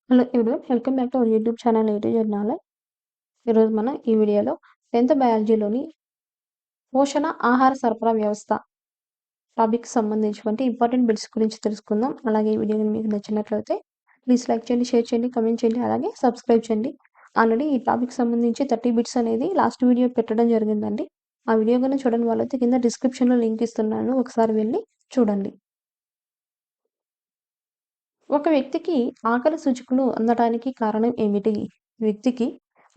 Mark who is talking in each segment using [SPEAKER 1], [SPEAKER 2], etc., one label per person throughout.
[SPEAKER 1] Hello everyone, welcome back to our YouTube channel ఏటు journal. ఈరోజు మనం ఈ వీడియోలో 10th బయాలజీలోని పోషణ ఆహార సరఫరా వ్యవస్థ టాపిక్ సంబంధించినటువంటి ఇంపార్టెంట్ బిట్స్ గురించి తెలుసుకుందాం. అలాగే ఈ వీడియో మీకు నచ్చినట్లయితే ప్లీజ్ లైక్ చేయండి, షేర్ చేయండి, కమెంట్ చేయండి, అలాగే సబ్స్క్రైబ్ చేయండి. ఆల్రెడీ ఈ టాపిక్ సంబంధించి 30 బిట్స్ అనేది లాస్ట్ వీడియో పెట్టడం జరిగిందండి. ఆ వీడియో కనుక చూడని వాళ్ళైతే కింద డిస్క్రిప్షన్లో లింక్ ఇస్తున్నాను, ఒకసారి వెళ్ళి చూడండి. ఒక వ్యక్తికి ఆకలి సూచికలు అందడానికి కారణం ఏమిటి? వ్యక్తికి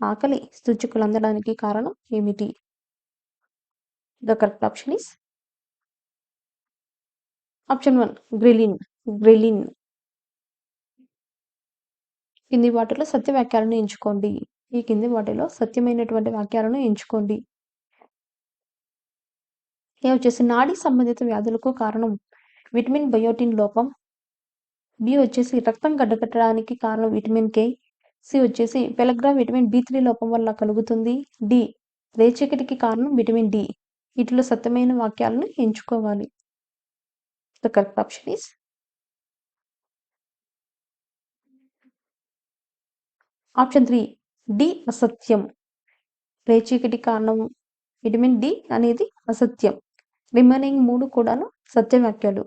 [SPEAKER 1] ఆకలి సూచికలు అందడానికి కారణం ఏమిటి? The correct option is option 1, ghrelin. Ghrelin. కింది వాటిలో సత్య వాక్యాలను ఎంచుకోండి. ఈ కింది వాటిలో సత్యమైనటువంటి వాక్యాలను ఎంచుకోండి. ఏ వచ్చేసి నాడీ సంబంధిత వ్యాధులకు కారణం విటమిన్ బయోటిన్ లోపం. బి వచ్చేసి రక్తం గడ్డకట్టడానికి కారణం విటమిన్ కే. సి వచ్చేసి పెలగ్రా విటమిన్ బి3 లోపం వల్ల కలుగుతుంది. డి రేచకిటికి కారణం విటమిన్ డి. వీటిలో సత్యమైన వాక్యాలను ఎంచుకోవాలి. The correct option is option 3, D అసత్యం. రేచీకటి కారణం విటమిన్ డి అనేది అసత్యం. రిమైనింగ్ 3 కూడాను సత్య వాక్యాలు.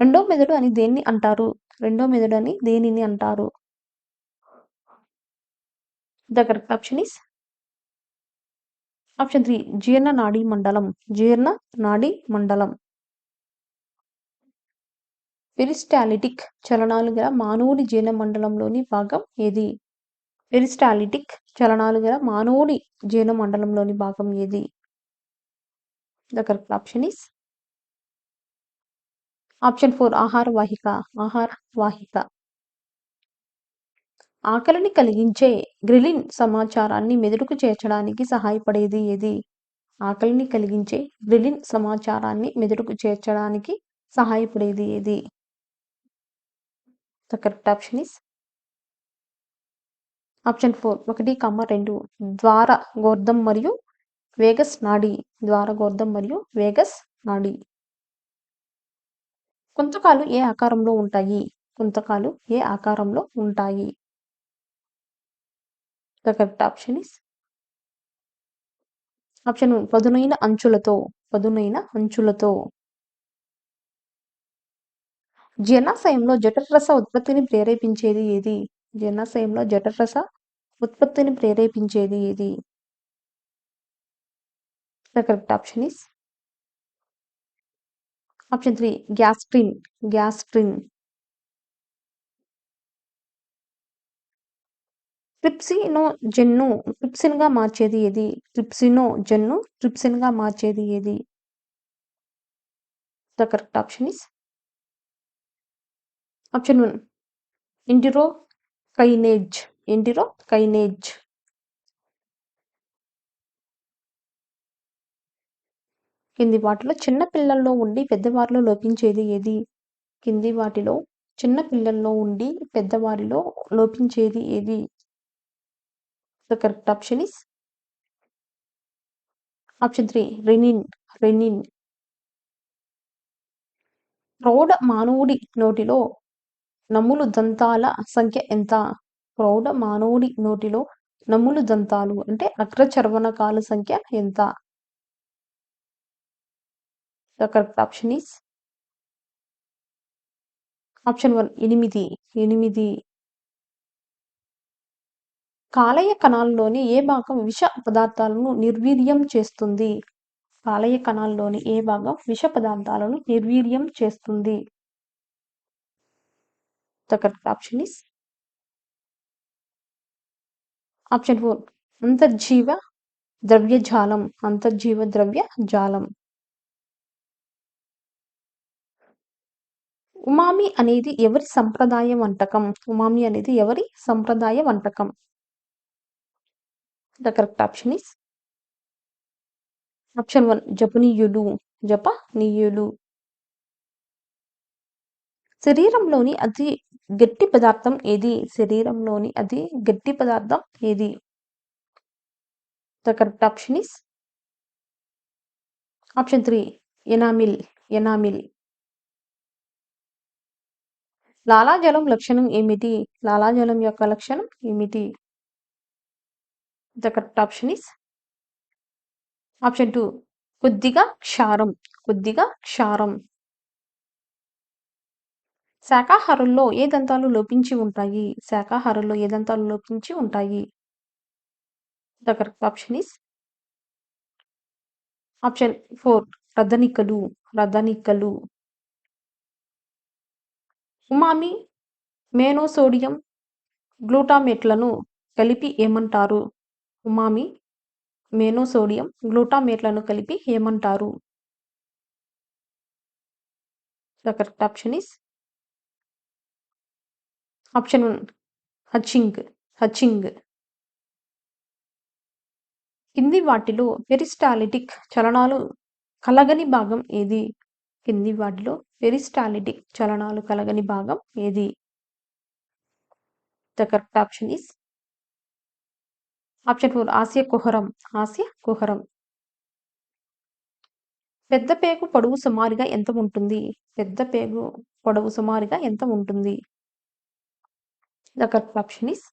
[SPEAKER 1] రెండో మెదడు అని దేన్ని అంటారు? రెండో మెదడు అని దేనిని అంటారు? The correct option is option 3, జీర్ణ నాడీ మండలం. జీర్ణ నాడీ మండలం. పెరిస్టాలిటిక్ చలనాలు గల మానవుడి జీర్ణ మండలంలోని భాగం ఏది? పెరిస్టాలిటిక్ చలనాలు గల మానవుడి జీర్ణ మండలంలోని భాగం ఏది? The correct option is option 4, ఆహార వాహిక. ఆహార వాహిక. ఆకలిని కలిగించే గ్రెలిన్ సమాచారాన్ని మెదడుకు చేర్చడానికి సహాయపడేది ఏది? ఆకలిని కలిగించే గ్రెలిన్ సమాచారాన్ని మెదడుకు చేర్చడానికి సహాయపడేది ఏది? The correct option is option 4, 1, 2. ద్వార గోర్ధం మరియు వేగస్ నాడి. ద్వార గోర్ధం మరియు వేగస్ నాడి. కుంతకాలు ఏ ఆకారంలో ఉంటాయి? కుంతకాలు ఏ ఆకారంలో ఉంటాయి? The correct option is option 1, పదునైన అంచులతో. పదునైన అంచులతో. జీర్ణాశయంలో జఠరరస ఉత్పత్తిని ప్రేరేపించేది ఏది? జీర్ణాశయంలో జఠరరస ఉత్పత్తిని ప్రేరేపించేది ఏది? The correct option is option 3, gastrin. Gastrin. ట్రిప్సినోజెన్ను ట్రిప్సిన్ గా మార్చేది ఏది? ట్రిప్సినోజెన్ను ట్రిప్సిన్ గా మార్చేది ఏది? The correct option is option 1, enterokinase. Enterokinase. కింది వాటిలో చిన్న పిల్లల్లో ఉండి పెద్దవారిలో లోపించేది ఏది? కింది వాటిలో చిన్న పిల్లల్లో ఉండి పెద్దవారిలో లోపించేది ఏది? The correct option is option 3, renin. Renin. ప్రౌఢ మానవుడి నోటిలో నములు దంతాల సంఖ్య ఎంత? ప్రౌఢ మానవుడి నోటిలో నములు దంతాలు అంటే అగ్రచర్వణకాల సంఖ్య ఎంత? The correct option is option 1, 8. 8. కాలేయ కణాల్లోని ఏ భాగం విష పదార్థాలను నిర్వీర్యం చేస్తుంది? కాలేయ కణాల్లోని ఏ భాగం విష పదార్థాలను నిర్వీర్యం చేస్తుంది? The correct option is option 4, అంతర్జీవ ద్రవ్యజాలం. అంతర్జీవ ద్రవ్యజాలం. ఉమామి అనేది ఎవరి సంప్రదాయ వంటకం? ఉమామి అనేది ఎవరి సంప్రదాయ వంటకం? The correct option is option 1, జపనీయులు. జపనీయులు. శరీరంలోని అతి గట్టి పదార్థం ఏది? శరీరంలోని అతి గట్టి పదార్థం ఏది? The correct option is option 3, enamel. Enamel. లాలాజలం లక్షణం ఏమిటి? లాలాజలం యొక్క లక్షణం ఏమిటి? The correct option is option 2 కొద్దిగా క్షారం. కొద్దిగా క్షారం. శాకాహారుల్లో ఏ దంతాలు లోపించి ఉంటాయి? శాకాహారుల్లో ఏ దంతాలు లోపించి ఉంటాయి? The correct option is option 4 రద్దనిక్కలు. రద్దనిక్కలు. ఉమామి, మోనోసోడియం గ్లూటామేట్లను కలిపి ఏమంటారు? ఉమామి, మోనోసోడియం గ్లూటామేట్లను కలిపి ఏమంటారు? The correct option is option 1 హచ్చింగ్. హచ్చింగ్. కింది వాటిలో పెరిస్టాల్టిక్ చలనాలు కలగని భాగం ఏది? కింది వాటిలో పెరిస్టాల్టిక్ చలనాలు కలగని భాగం ఏది? The correct option is option 4 Asia కుహరం. ఆసియా కుహరం. పెద్ద పేగు పొడవు సుమారుగా ఎంత ఉంటుంది? పెద్ద పేగు పొడవు సుమారుగా ఎంత ఉంటుంది? The correct option is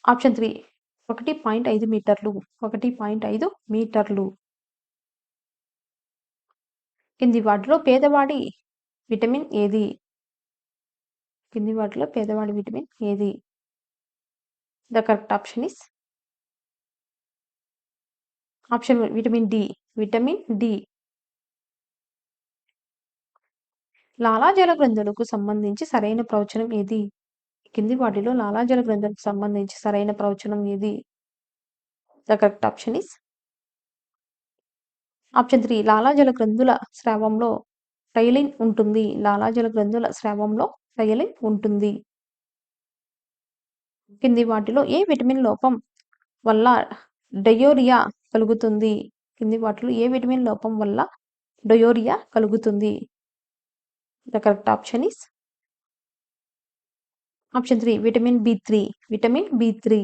[SPEAKER 1] option 3 1.5 మీటర్లు. 1.5 మీటర్లు. కింది వాటిలో పేదవాడి విటమిన్ ఏది? కింది వాటిలో పేదవాడి విటమిన్ ఏది? The correct option is option 1 vitamin D. Vitamin D. లాలాజల గ్రంథులకు సంబంధించి సరైన ప్రవచనం ఏది? కింది వాటిలో లాలాజల గ్రంథులకు సంబంధించి సరైన ప్రవచనం ఏది? The correct option is option 3 లాలాజల గ్రంథుల స్రావంలో టైలిన్ ఉంటుంది. లాలాజల గ్రంథుల స్రావంలో టైలిన్ ఉంటుంది. కింది వాటిలో ఏ విటమిన్ లోపం వల్ల డయోరియా కలుగుతుంది? కింది వాటిలో ఏ విటమిన్ లోపం వల్ల డయోరియా కలుగుతుంది? The correct option is option 3 vitamin బి3. Vitamin బి3.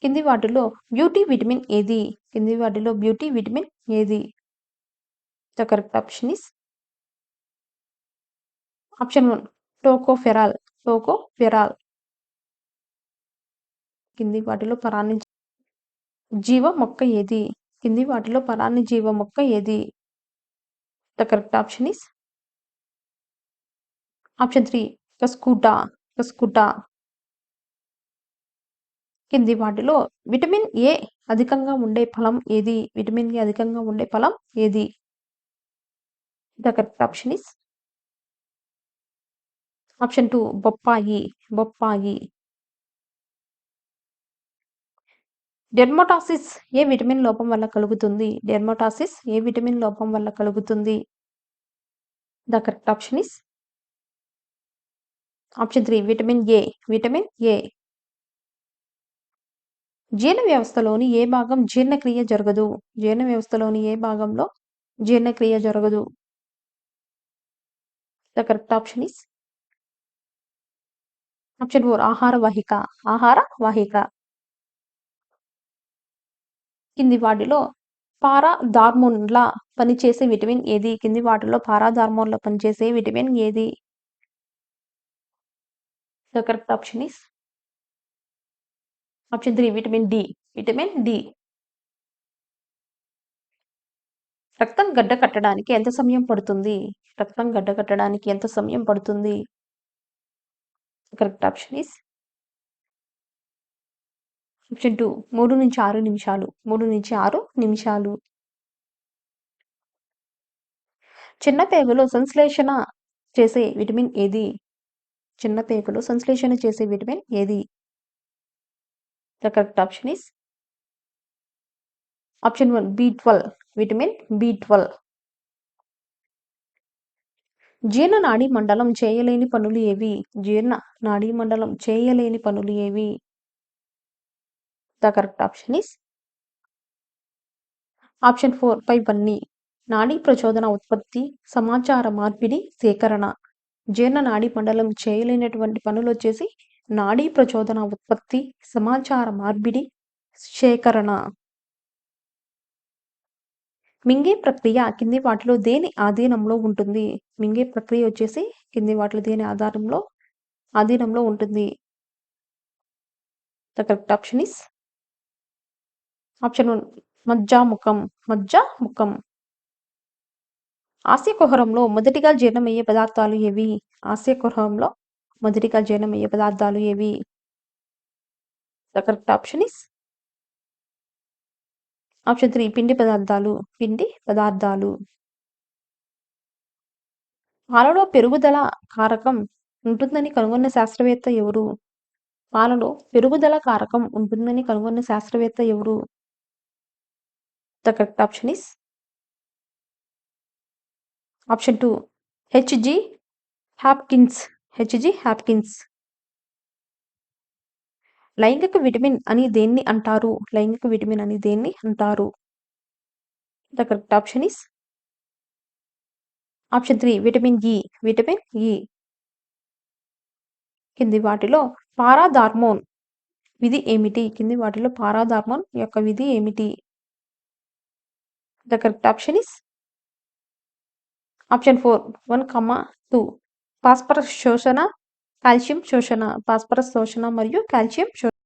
[SPEAKER 1] కింది వాటిలో బ్యూటీ విటమిన్ ఏది? కింది వాటిలో బ్యూటీ విటమిన్ ఏది? The correct option is option 1 tocopherol. Tocopherol. కింది వాటిలో పరాన్న జీవ మొక్క ఏది? కింది వాటిలో పరాన్న జీవ మొక్క ఏది? The correct option is option 3 కస్కుటా. కస్కుటా. కింది వాటిలో విటమిన్ ఏ అధికంగా ఉండే ఫలం ఏది? విటమిన్ ఏ అధికంగా ఉండే ఫలం ఏది? The correct option is option 2 బొప్పాయి. బొప్పాయి. డెర్మటాసిస్ ఏ విటమిన్ లోపం వల్ల కలుగుతుంది? డెర్మటాసిస్ ఏ విటమిన్ లోపం వల్ల కలుగుతుంది? The correct option is option 3 vitamin A. Vitamin A. జీర్ణ వ్యవస్థలోని ఏ భాగం జీర్ణక్రియ జరగదు? జీర్ణ వ్యవస్థలోని ఏ భాగంలో జీర్ణక్రియ జరగదు? The correct option is option 4 ఆహార వాహిక. ఆహార వాహిక. కింది వాటిలో పారాథార్మోన్లా పనిచేసే విటమిన్ ఏది? కింది వాటిలో పారాథార్మోన్లా పనిచేసే విటమిన్ ఏది? The correct option is option 3 vitamin D. Vitamin D. రక్తం గడ్డ కట్టడానికి ఎంత సమయం పడుతుంది? రక్తం గడ్డ కట్టడానికి ఎంత సమయం పడుతుంది? కరెక్ట్ ఆప్షన్ ఈస్ ఆప్షన్ 2 3 నుంచి 6 నిమిషాలు. 3 నుంచి 6 నిమిషాలు. చిన్న పేగులో సంశ్లేషణ చేసే విటమిన్ ఏది? చిన్న పేగులో సంశ్లేషణ చేసే విటమిన్ ఏది? The correct option is option 1 B12. Vitamin B12. జీర్ణ నాడీ మండలం చేయలేని పనులు ఏవి? జీర్ణ నాడీ మండలం చేయలేని పనులు ఏవి? The correct option is option 4 పైవన్నీ. నాడీ ప్రచోదన ఉత్పత్తి, సమాచార మార్పిడి, సేకరణ. జీర్ణ నాడీ మండలం చేయలేనటువంటి పనులు వచ్చేసి నాడీ ప్రచోదన ఉత్పత్తి, సమాచార మార్పిడి, సేకరణ. మింగే ప్రక్రియ కింది వాటిలో దేని ఆధీనంలో ఉంటుంది? మింగే ప్రక్రియ వచ్చేసి కింది వాటిలో దేని ఆధీనంలో ఉంటుంది? The correct option is option 1 మజ్జాముఖం. మజ్జాముఖం. ఆస్య కుహరంలో మొదటిగా జీర్ణమయ్యే పదార్థాలు ఏవి? ఆస్య కుహరంలో మొదటిగా జీర్ణమయ్యే పదార్థాలు ఏవి? The correct option is option 3 పిండి పదార్థాలు. పిండి పదార్థాలు. పాలలో పెరుగుదల కారకం ఉంటుందని కనుగొన్న శాస్త్రవేత్త ఎవరు? పాలలో పెరుగుదల కారకం ఉంటుందని కనుగొన్న శాస్త్రవేత్త ఎవరు? The correct option is option 2 H G. Hopkins. H G. Hopkins. లైంగిక విటమిన్ అని దేన్ని అంటారు? లైంగిక విటమిన్ అని దేన్ని అంటారు? The correct option is option 3 vitamin E. Vitamin E. కింది వాటిలో పారాథార్మోన్ విధి ఏమిటి? కింది వాటిలో పారాథార్మోన్ యొక్క విధి ఏమిటి? The correct option is option 4 1, 2 phosphorus శోషణ, కాల్షియం శోషణ. ఫాస్ఫరస్ శోషణ మరియు కాల్షియం శోషణ.